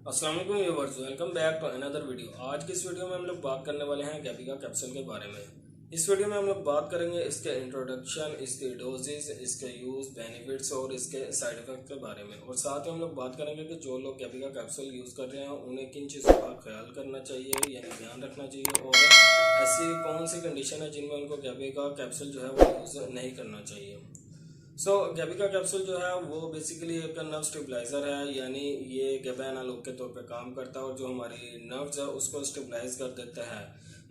अस्सलाम वालेकुम viewers, welcome back to another video. आज की इस वीडियो में हम लोग बात करने वाले हैं गैविका कैप्सूल के बारे में। इस वीडियो में हम लोग बात करेंगे इसके इंट्रोडक्शन, इसके डोजेज, इसके यूज, बेनिफिट्स और इसके साइड इफेक्ट के बारे में। और साथ ही हम लोग बात करेंगे कि जो लोग गैविका कैप्सूल यूज कर रहे हैं उन्हें किन चीज़ों का ख्याल करना चाहिए, यानी ध्यान रखना चाहिए, और ऐसी कौन सी कंडीशन है जिनमें उनको गैविका कैप्सूल जो है वो यूज नहीं करना चाहिए। गैविका कैप्सूल जो है वो बेसिकली एक नर्व स्टेबलाइजर है, यानी ये गैबा एनालॉग के तौर पे काम करता है और जो हमारी नर्व्स है उसको स्टेबलाइज कर देता है।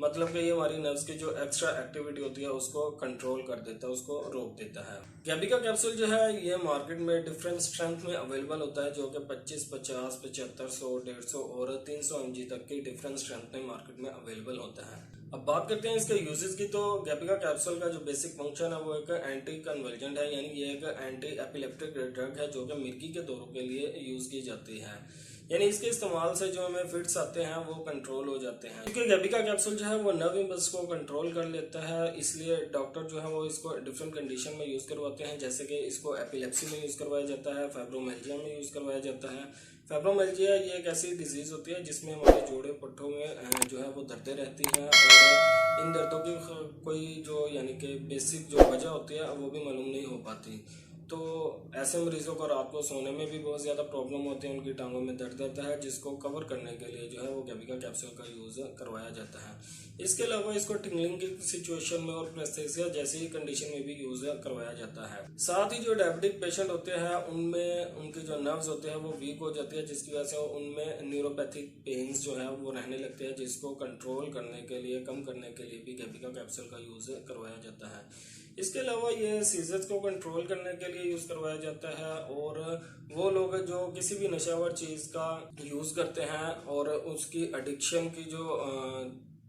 मतलब कि ये हमारी नर्व्स की जो एक्स्ट्रा एक्टिविटी होती है उसको कंट्रोल कर देता है, उसको रोक देता है। गैविका कैप्सूल जो है ये मार्केट में डिफरेंट स्ट्रेंथ में अवेलेबल होता है, जो कि 25, 50, 75, 100, 150 और 300 mg तक की डिफरेंट स्ट्रेंथ में मार्केट में अवेलेबल होता है। अब बात करते हैं इसके यूजेस की। तो गैविका कैप्सूल का जो बेसिक फंक्शन है वो एक एंटी कन्वर्जेंट है, यानी ये एक एंटी एपिलेप्टिक ड्रग है जो कि मिर्गी के दौरों के लिए यूज की जाती है। यानी इसके इस्तेमाल से जो हमें फिट्स आते हैं वो कंट्रोल हो जाते हैं, क्योंकि गैविका कैप्सूल जो है वो नर्व इम्पल्स को कंट्रोल कर लेता है। इसलिए डॉक्टर जो है वो इसको डिफरेंट कंडीशन में यूज करवाते हैं, जैसे कि इसको एपिलेप्सी में यूज करवाया जाता है, फाइब्रोमियल्जिया में यूज करवाया जाता है। फाइब्रोमियल्जिया ये एक ऐसी डिजीज होती है जिसमें हमारे जोड़े पट्टों में जो है वो दर्दें रहती हैं, और इन दर्दों की कोई जो यानी कि बेसिक जो वजह होती है वो भी मालूम नहीं हो पाती। तो ऐसे मरीजों को रात को सोने में भी बहुत ज़्यादा प्रॉब्लम होती है, उनकी टांगों में दर्द रहता है, जिसको कवर करने के लिए जो है वो गैविका कैप्सूल का यूज़ करवाया जाता है। इसके अलावा इसको टिंगलिंग की सिचुएशन में और प्रेस्थेसिया जैसी कंडीशन में भी यूज़ करवाया जाता है। साथ ही जो डायबिटिक पेशेंट होते हैं उनमें उनके जो नर्व्स होते हैं वो वीक हो जाती है, जिसकी वजह से उनमें न्यूरोपैथिक पेन्स जो है वो रहने लगते हैं, जिसको कंट्रोल करने के लिए, कम करने के लिए भी गैविका कैप्सूल का यूज़ करवाया जाता है। इसके अलावा ये सीजर्स को कंट्रोल करने के लिए यूज़ करवाया जाता है, और वो लोग जो किसी भी नशावर चीज़ का यूज़ करते हैं और उसकी एडिक्शन की जो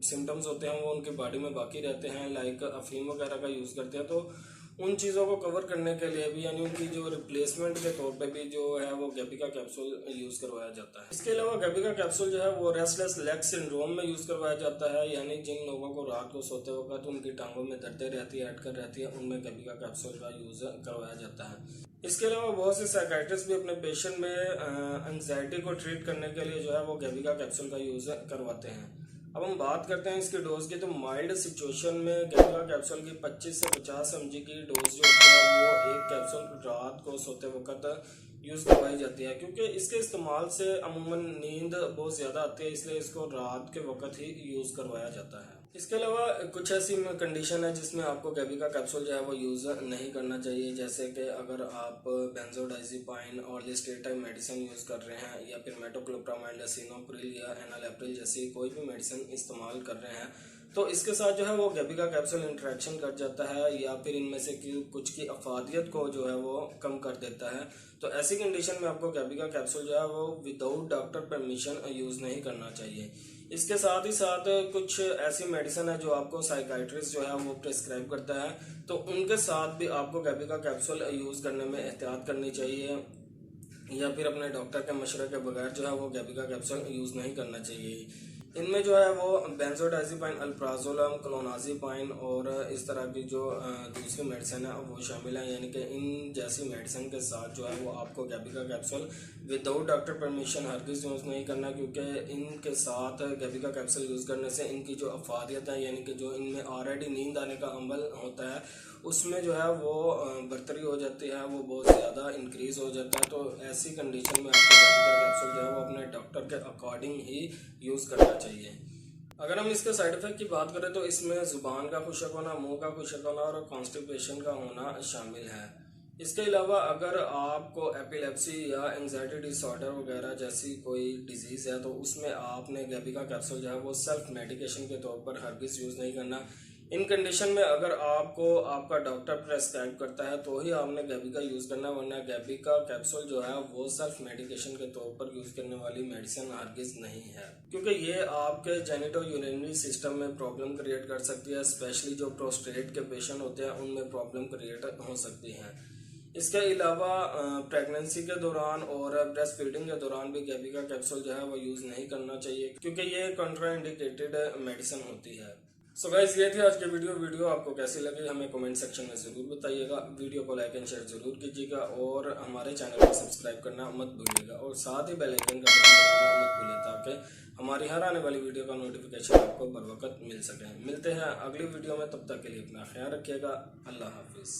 सिम्टम्स होते हैं वो उनकी बॉडी में बाकी रहते हैं, लाइक अफीम वगैरह का यूज़ करते हैं, तो उन चीज़ों को कवर करने के लिए भी, यानी उनकी जो रिप्लेसमेंट के तौर पे भी जो है वो गैविका कैप्सूल यूज़ करवाया जाता है। इसके अलावा गैविका कैप्सूल जो है वो रेस्टलेस लेग सिंड्रोम में यूज़ करवाया जाता है, यानी जिन लोगों को रात को सोते वक्त उनकी टांगों में दर्दें रहती है, अटकर रहती है, उनमें गैविका कैप्सूल का यूज़ करवाया जाता है। इसके अलावा बहुत से साइकाइट्रिस्ट भी अपने पेशेंट में एंग्जाइटी को ट्रीट करने के लिए जो है वो गैविका कैप्सूल का यूज़ करवाते हैं। अब हम बात करते हैं इसके डोज की। तो माइल्ड सिचुएशन में गैविका कैप्सूल की 25 से 50 mg की डोज जो होती है वो एक कैप्सूल रात को सोते वक्त यूज़ करवाई जाती है, क्योंकि इसके इस्तेमाल से अमूमन नींद बहुत ज़्यादा आती है, इसलिए इसको रात के वक्त ही यूज़ करवाया जाता है। इसके अलावा कुछ ऐसी कंडीशन है जिसमें आपको गैविका कैप्सूल जो है वो यूज़ नहीं करना चाहिए, जैसे कि अगर आप बेंजोडाइजिपाइन और लिस्टेटाइम मेडिसिन यूज़ कर रहे हैं, या फिर मेटोक्लोप्रामाइड, सिनोप्रिल या एनालेप्रिल जैसी कोई भी मेडिसिन इस्तेमाल कर रहे हैं, तो इसके साथ जो है वो गैविका कैप्सूल इंटरेक्शन कर जाता है, या फिर इनमें से कुछ की अफादियत को जो है वो कम कर देता है। तो ऐसी कंडीशन में आपको गैविका कैप्सूल जो है वो विदाउट डॉक्टर परमिशन यूज़ नहीं करना चाहिए। इसके साथ ही साथ कुछ ऐसी मेडिसिन है जो आपको साइकाइट्रिस्ट जो है वो प्रेस्क्राइब करता है, तो उनके साथ भी आपको गैविका कैप्सूल यूज़ करने में एहतियात करनी चाहिए, या फिर अपने डॉक्टर के मशवरे के बगैर जो है वो गैविका कैप्सूल यूज़ नहीं करना चाहिए। इनमें जो है वो बेंजोडाइजिपाइन, अल्प्राजोलम, क्लोनाजिपाइन और इस तरह की जो दूसरी मेडिसिन है वो शामिल है, यानी कि इन जैसी मेडिसिन के साथ जो है वो आपको गैविका कैप्सूल विदाउट डॉक्टर परमिशन हरगिज़ यूज़ नहीं करना, क्योंकि इनके साथ गैविका कैप्सूल यूज़ करने से इनकी जो अफादियत है, यानी कि जो इनमें ऑलरेडी नींद आने का अमल होता है उसमें जो है वो बरतरी हो जाती है, वो बहुत ज़्यादा इंक्रीज हो जाता है। तो ऐसी कंडीशन में आपको गैविका कैप्सूल जो है वो अपने डॉक्टर के अकॉर्डिंग ही यूज़ करना चाहिए। अगर हम इसके साइड इफेक्ट की बात करें तो इसमें जुबान का खुशक होना, मुंह का खुशक होना और कॉन्स्टिपेशन का होना शामिल है। इसके अलावा अगर आपको एपिलेप्सी या एंजाइटी डिसऑर्डर वगैरह जैसी कोई डिजीज़ है तो उसमें आपने गैविका कैप्सूल जो है वो सेल्फ मेडिकेशन के तौर पर हरगिज़ यूज़ नहीं करना। इन कंडीशन में अगर आपको आपका डॉक्टर प्रेस्क्राइब करता है तो ही आपने गैविका यूज़ करना, वरना गैविका कैप्सूल जो है वो सेल्फ मेडिकेशन के तौर पर यूज़ करने वाली मेडिसिन हरगिज़ नहीं है, क्योंकि ये आपके जेनिटो यूरिनरी सिस्टम में प्रॉब्लम क्रिएट कर सकती है, स्पेशली जो प्रोस्टेट के पेशेंट होते हैं उनमें प्रॉब्लम क्रिएट हो सकती है। इसके अलावा प्रेगनेंसी के दौरान और ब्रेस्ट फीडिंग के दौरान भी गैविका कैप्सूल जो है वो यूज़ नहीं करना चाहिए, क्योंकि ये कॉन्ट्राइंडिकेटेड मेडिसिन होती है। सो गाइस, ये थी आज की वीडियो आपको कैसी लगी हमें कमेंट सेक्शन में ज़रूर बताइएगा। वीडियो को लाइक एंड शेयर ज़रूर कीजिएगा और हमारे चैनल को सब्सक्राइब करना मत भूलिएगा और साथ ही बेल आइकन का बटन दबाना मत भूलिए ताकि हमारी हर आने वाली वीडियो का नोटिफिकेशन आपको बर वक्त मिल सके। मिलते हैं अगली वीडियो में, तब तक के लिए अपना ख्याल रखिएगा। अल्लाह हाफिज़।